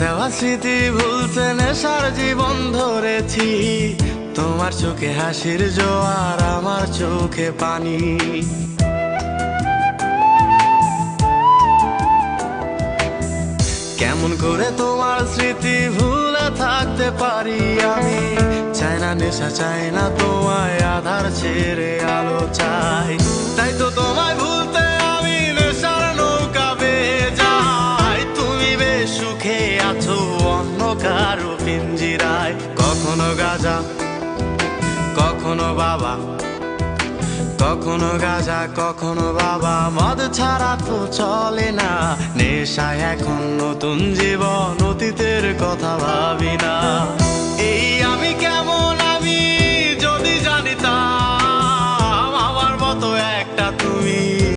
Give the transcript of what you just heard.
দেওয়া স্মৃতি ভুলতে নেশার জীবন ধরেছি। তোমার চোখে হাসির জোয়ার, আমার চোখে পানি। কেমন করে তোমার স্মৃতি ভুলে থাকতে পারি আমি? চাই না নেশা, চাই না তোমায়, আধার ছেড়ে আলো চাই। তাই তো তোমায় ভুলতে আমি নেশার নৌকা বেয়ে যাই। তুমি বেশ সুখে আছো অন্য কারো পিঞ্জিরায়। কখনো গাঁজা, কখনো বাবা, কখনো গাঁজা, কখনো বাবা। মদ ছাড়া তো চলে না, নেশায় এখন নতুন জীবন, অতীতের কথা ভাবি না। এই আমি কেমন